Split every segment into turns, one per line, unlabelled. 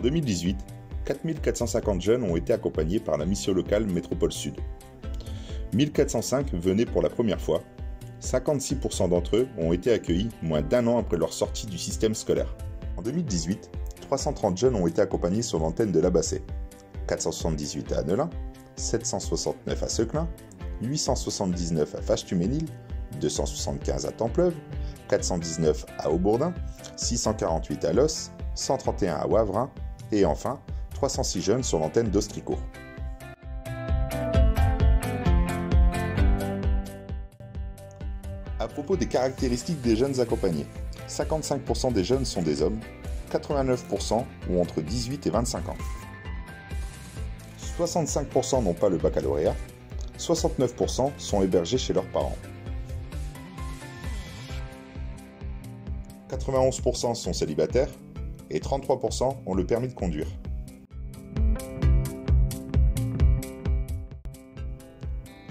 En 2018, 4450 jeunes ont été accompagnés par la mission locale Métropole Sud. 1405 venaient pour la première fois. 56% d'entre eux ont été accueillis moins d'un an après leur sortie du système scolaire. En 2018, 330 jeunes ont été accompagnés sur l'antenne de l'Abassé. 478 à Annelin, 769 à Seclin, 879 à Faches-Tuménil, 275 à Templeuve, 419 à Aubourdin, 648 à Los, 131 à Wavrin et enfin 306 jeunes sur l'antenne d'Ostricourt. À propos des caractéristiques des jeunes accompagnés, 55% des jeunes sont des hommes, 89% ont entre 18 et 25 ans. 65% n'ont pas le baccalauréat, 69% sont hébergés chez leurs parents. 91% sont célibataires et 33% ont le permis de conduire.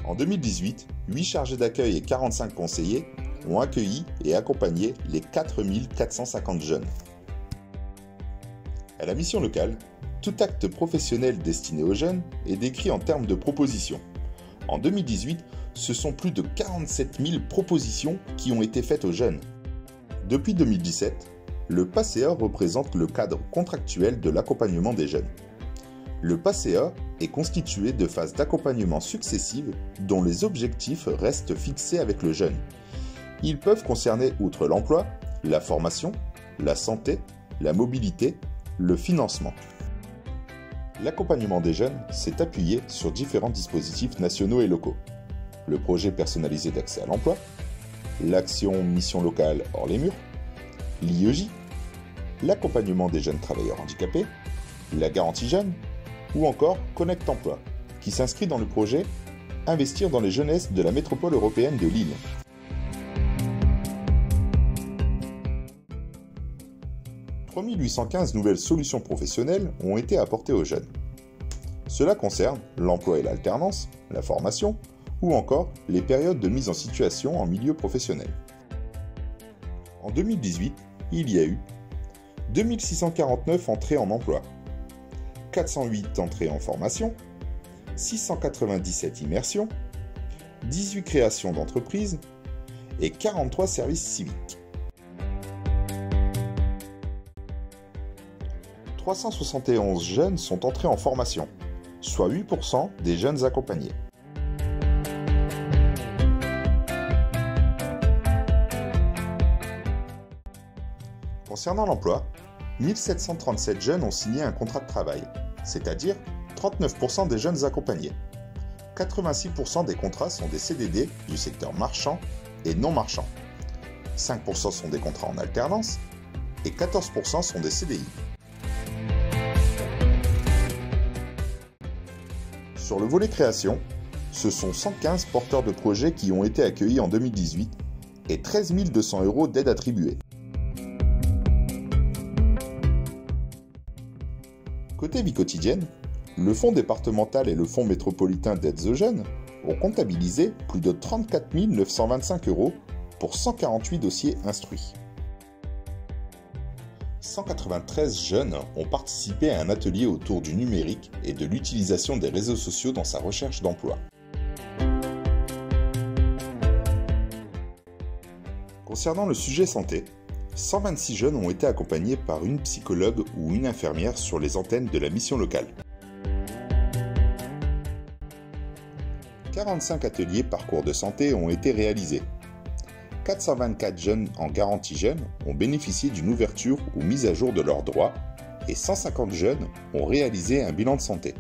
En 2018, 8 chargés d'accueil et 45 conseillers ont accueilli et accompagné les 4450 jeunes. À la mission locale, tout acte professionnel destiné aux jeunes est décrit en termes de propositions. En 2018, ce sont plus de 47 000 propositions qui ont été faites aux jeunes. Depuis 2017, le PACEA représente le cadre contractuel de l'accompagnement des jeunes. Le PACEA est constitué de phases d'accompagnement successives dont les objectifs restent fixés avec le jeune. Ils peuvent concerner, outre l'emploi, la formation, la santé, la mobilité, le financement. L'accompagnement des jeunes s'est appuyé sur différents dispositifs nationaux et locaux. Le projet personnalisé d'accès à l'emploi, l'action mission locale hors les murs, l'IEJ, l'accompagnement des jeunes travailleurs handicapés, la garantie jeune, ou encore Connect Emploi, qui s'inscrit dans le projet Investir dans les jeunesses de la métropole européenne de Lille. « 3815 nouvelles solutions professionnelles ont été apportées aux jeunes. Cela concerne l'emploi et l'alternance, la formation, ou encore les périodes de mise en situation en milieu professionnel. En 2018, il y a eu 2649 entrées en emploi, 408 entrées en formation, 697 immersions, 18 créations d'entreprises et 43 services civiques. 371 jeunes sont entrés en formation, soit 8% des jeunes accompagnés. Concernant l'emploi, 1737 jeunes ont signé un contrat de travail, c'est-à-dire 39% des jeunes accompagnés. 86% des contrats sont des CDD du secteur marchand et non marchand. 5% sont des contrats en alternance et 14% sont des CDI. Sur le volet création, ce sont 115 porteurs de projets qui ont été accueillis en 2018 et 13 200 € d'aide attribuée. Côté vie quotidienne, le Fonds départemental et le Fonds métropolitain d'aides aux jeunes ont comptabilisé plus de 34 925 € pour 148 dossiers instruits. 193 jeunes ont participé à un atelier autour du numérique et de l'utilisation des réseaux sociaux dans sa recherche d'emploi. Concernant le sujet santé, 126 jeunes ont été accompagnés par une psychologue ou une infirmière sur les antennes de la mission locale. 45 ateliers parcours de santé ont été réalisés. 424 jeunes en garantie jeune ont bénéficié d'une ouverture ou mise à jour de leurs droits et 150 jeunes ont réalisé un bilan de santé.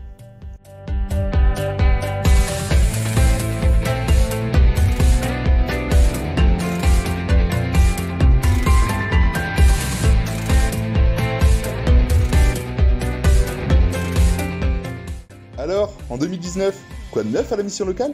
Alors, en 2019, quoi de neuf à la mission locale ?